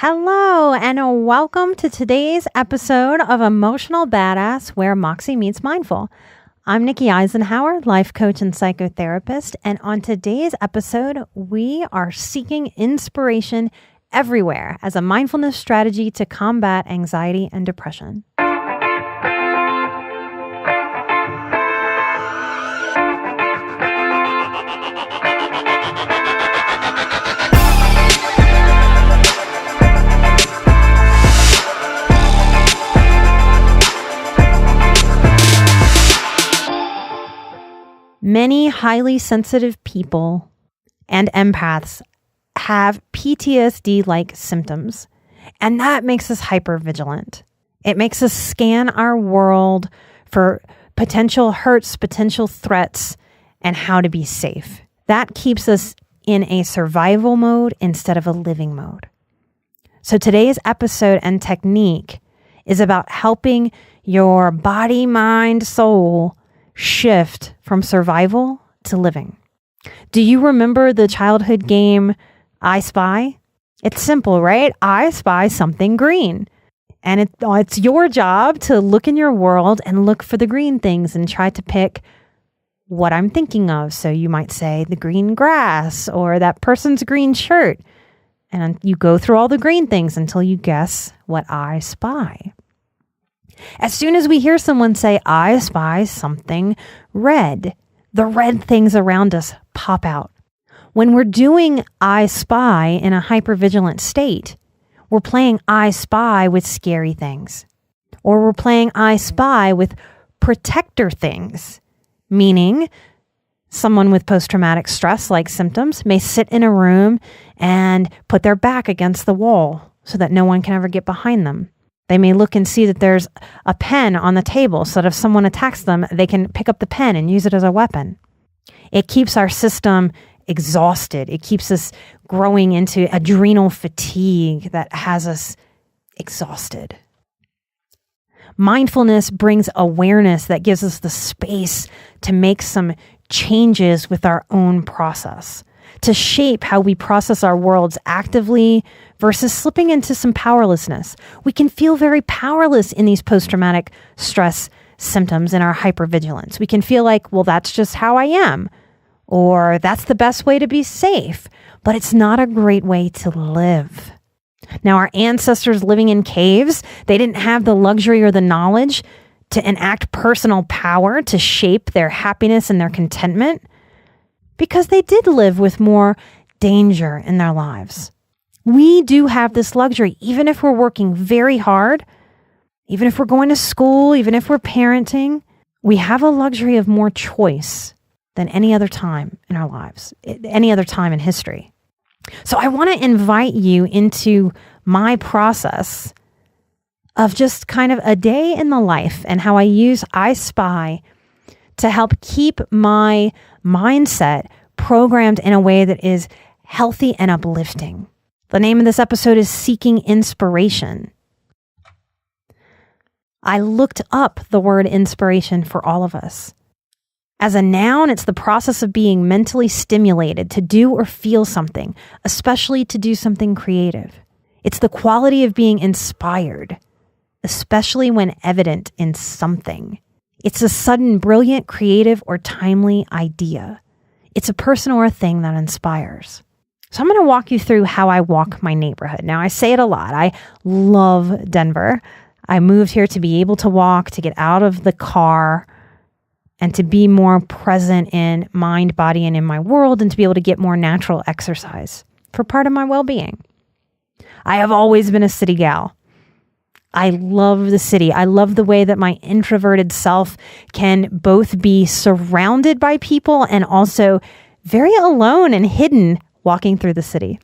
Hello, and welcome to today's episode of Emotional Badass, where Moxie meets Mindful. I'm Nikki Eisenhower, life coach and psychotherapist, and on today's episode, we are seeking inspiration everywhere as a mindfulness strategy to combat anxiety and depression. Many highly sensitive people and empaths have PTSD-like symptoms, and that makes us hypervigilant. It makes us scan our world for potential hurts, potential threats, and how to be safe. That keeps us in a survival mode instead of a living mode. So today's episode and technique is about helping your body, mind, soul shift from survival to living. Do you remember the childhood game I Spy? It's simple, right? I spy something green. And it's your job to look in your world and look for the green things and try to pick what I'm thinking of. So you might say the green grass or that person's green shirt. And you go through all the green things until you guess what I spy. As soon as we hear someone say, I spy something red, the red things around us pop out. When we're doing I spy in a hypervigilant state, we're playing I spy with scary things. Or we're playing I spy with protector things, meaning someone with post-traumatic stress-like symptoms may sit in a room and put their back against the wall so that no one can ever get behind them. They may look and see that there's a pen on the table so that if someone attacks them, they can pick up the pen and use it as a weapon. It keeps our system exhausted. It keeps us growing into adrenal fatigue that has us exhausted. Mindfulness brings awareness that gives us the space to make some changes with our own process, to shape how we process our worlds actively versus slipping into some powerlessness. We can feel very powerless in these post-traumatic stress symptoms in our hypervigilance. We can feel like, well, that's just how I am, or that's the best way to be safe, but it's not a great way to live. Now, our ancestors living in caves, they didn't have the luxury or the knowledge to enact personal power to shape their happiness and their contentment, because they did live with more danger in their lives. We do have this luxury, even if we're working very hard, even if we're going to school, even if we're parenting, we have a luxury of more choice than any other time in our lives, any other time in history. So I want to invite you into my process of just kind of a day in the life and how I use I Spy to help keep my mindset programmed in a way that is healthy and uplifting. The name of this episode is Seeking Inspiration. I looked up the word inspiration for all of us. As a noun, it's the process of being mentally stimulated to do or feel something, especially to do something creative. It's the quality of being inspired, especially when evident in something. It's a sudden, brilliant, creative, or timely idea. It's a person or a thing that inspires. So I'm going to walk you through how I walk my neighborhood. Now, I say it a lot. I love Denver. I moved here to be able to walk, to get out of the car, and to be more present in mind, body, and in my world, and to be able to get more natural exercise for part of my well-being. I have always been a city gal. I love the city. I love the way that my introverted self can both be surrounded by people and also very alone and hidden walking through the city.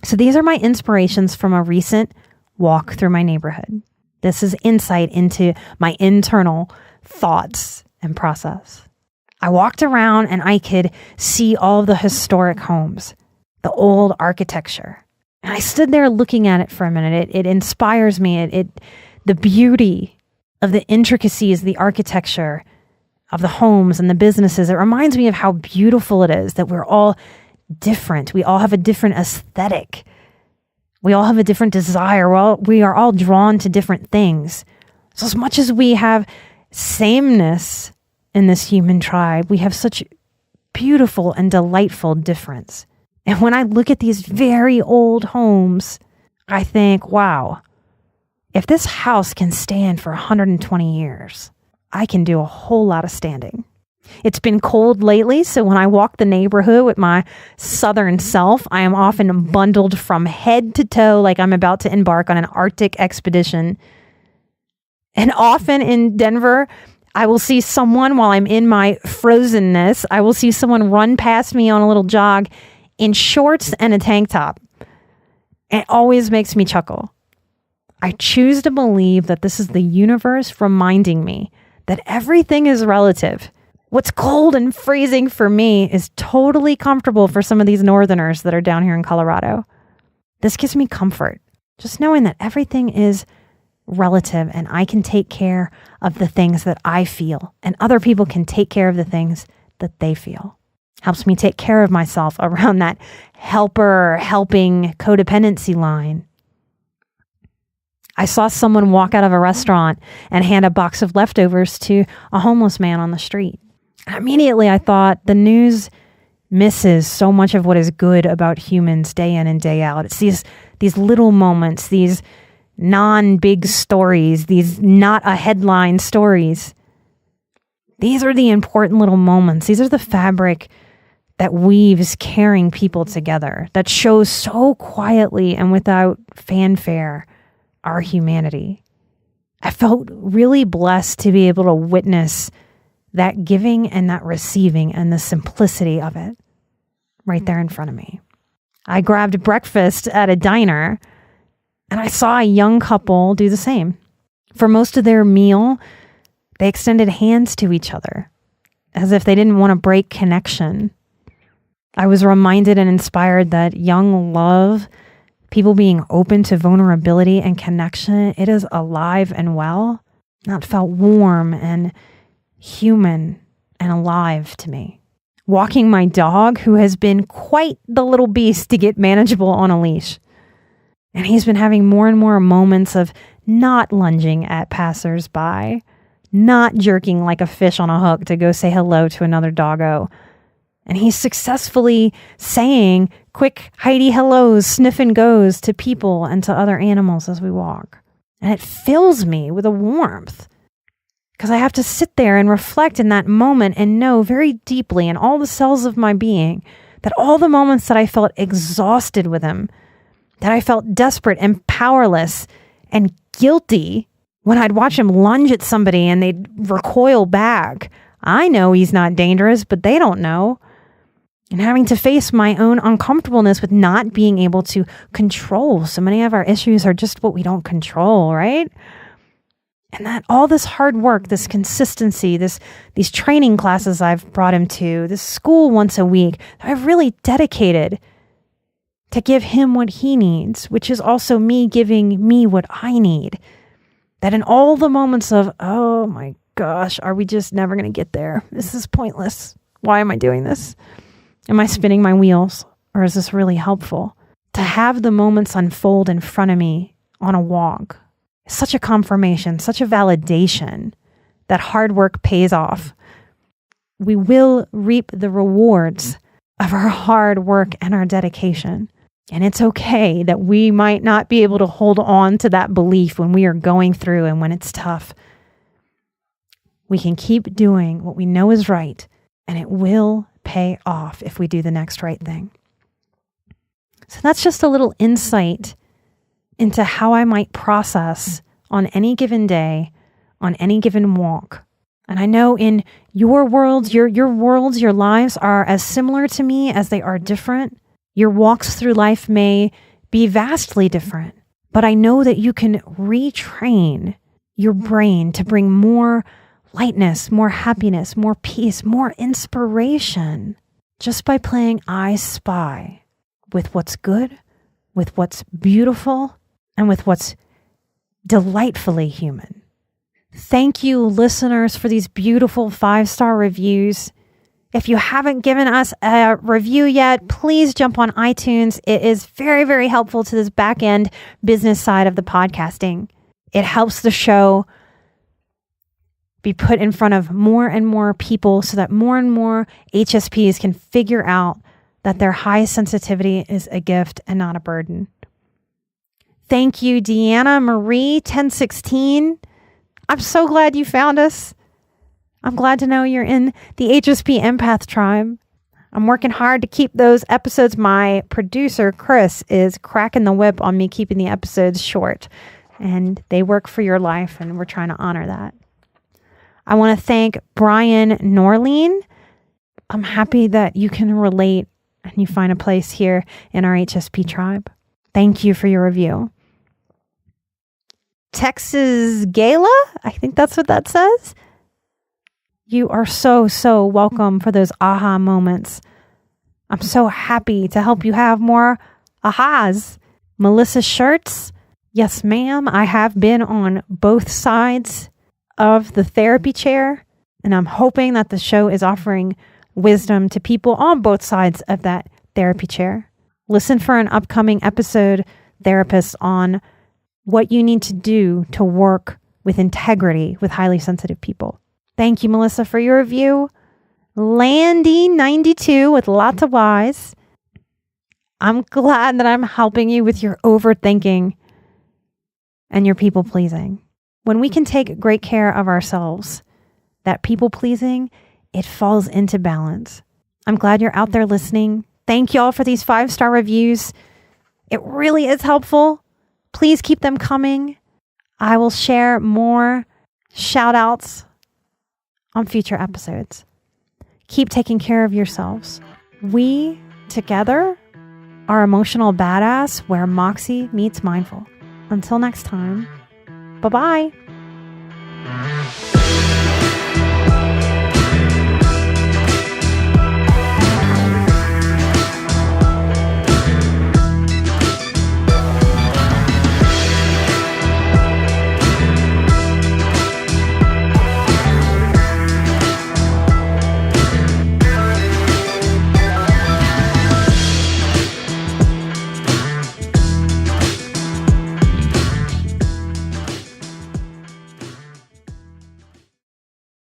So these are my inspirations from a recent walk through my neighborhood. This is insight into my internal thoughts and process. I walked around and I could see all of the historic homes, the old architecture. And I stood there looking at it for a minute. It inspires me. The beauty of the intricacies, the architecture of the homes and the businesses. It reminds me of how beautiful it is that we're all different. We all have a different aesthetic. We all have a different desire. We are all drawn to different things. So as much as we have sameness in this human tribe, we have such beautiful and delightful difference. And when I look at these very old homes, I think, wow, if this house can stand for 120 years, I can do a whole lot of standing. It's been cold lately, so when I walk the neighborhood with my southern self, I am often bundled from head to toe like I'm about to embark on an Arctic expedition. And often in Denver, I will see someone while I'm in my frozenness, I will see someone run past me on a little jog in shorts and a tank top. It always makes me chuckle. I choose to believe that this is the universe reminding me that everything is relative. What's cold and freezing for me is totally comfortable for some of these northerners that are down here in Colorado. This gives me comfort, just knowing that everything is relative and I can take care of the things that I feel and other people can take care of the things that they feel. Helps me take care of myself around that helping codependency line. I saw someone walk out of a restaurant and hand a box of leftovers to a homeless man on the street. Immediately, I thought the news misses so much of what is good about humans day in and day out. It's these little moments, these non-big stories, these not a headline stories. These are the important little moments. These are the fabric that weaves caring people together, that shows so quietly and without fanfare our humanity. I felt really blessed to be able to witness that giving and that receiving and the simplicity of it right there in front of me. I grabbed breakfast at a diner and I saw a young couple do the same. For most of their meal, they extended hands to each other as if they didn't want to break connection. I was reminded and inspired that young love, people being open to vulnerability and connection, it is alive and well. That felt warm and human and alive to me. Walking my dog, who has been quite the little beast to get manageable on a leash. And he's been having more and more moments of not lunging at passersby, not jerking like a fish on a hook to go say hello to another doggo. And he's successfully saying quick Heidi hellos, sniff and goes to people and to other animals as we walk. And it fills me with a warmth because I have to sit there and reflect in that moment and know very deeply in all the cells of my being that all the moments that I felt exhausted with him, that I felt desperate and powerless and guilty when I'd watch him lunge at somebody and they'd recoil back. I know he's not dangerous, but they don't know. And having to face my own uncomfortableness with not being able to control. So many of our issues are just what we don't control, right? And that all this hard work, this consistency, these training classes I've brought him to, this school once a week, I've really dedicated to give him what he needs, which is also me giving me what I need. That in all the moments of, oh my gosh, are we just never going to get there? This is pointless. Why am I doing this? Am I spinning my wheels? Or is this really helpful? To have the moments unfold in front of me on a walk is such a confirmation, such a validation that hard work pays off. We will reap the rewards of our hard work and our dedication. And it's okay that we might not be able to hold on to that belief when we are going through and when it's tough. We can keep doing what we know is right, and it will pay off if we do the next right thing. So that's just a little insight into how I might process on any given day, on any given walk. And I know in your worlds, your worlds, your lives are as similar to me as they are different. Your walks through life may be vastly different, but I know that you can retrain your brain to bring more lightness, more happiness, more peace, more inspiration just by playing I Spy with what's good, with what's beautiful, and with what's delightfully human. Thank you, listeners, for these beautiful 5-star reviews. If you haven't given us a review yet, please jump on iTunes. It is very, very helpful to this back end business side of the podcasting. It helps the show be put in front of more and more people so that more and more HSPs can figure out that their high sensitivity is a gift and not a burden. Thank you, Deanna Marie 1016. I'm so glad you found us. I'm glad to know you're in the HSP Empath tribe. I'm working hard to keep those episodes. My producer, Chris, is cracking the whip on me keeping the episodes short. And they work for your life, and we're trying to honor that. I want to thank Brian Norleen. I'm happy that you can relate and you find a place here in our HSP tribe. Thank you for your review. Texas Gala, I think that's what that says. You are so, so welcome for those aha moments. I'm so happy to help you have more ahas. Melissa Shirts, yes, ma'am. I have been on both sides of the therapy chair, and I'm hoping that the show is offering wisdom to people on both sides of that therapy chair. Listen for an upcoming episode, therapists, on what you need to do to work with integrity with highly sensitive people. Thank you, Melissa, for your review. Landy92 with lots of Y's. I'm glad that I'm helping you with your overthinking and your people pleasing. When we can take great care of ourselves, that people pleasing, it falls into balance. I'm glad you're out there listening. Thank you all for these 5-star reviews. It really is helpful. Please keep them coming. I will share more shout outs on future episodes. Keep taking care of yourselves. We together are emotional badass where Moxie meets mindful. Until next time, bye-bye.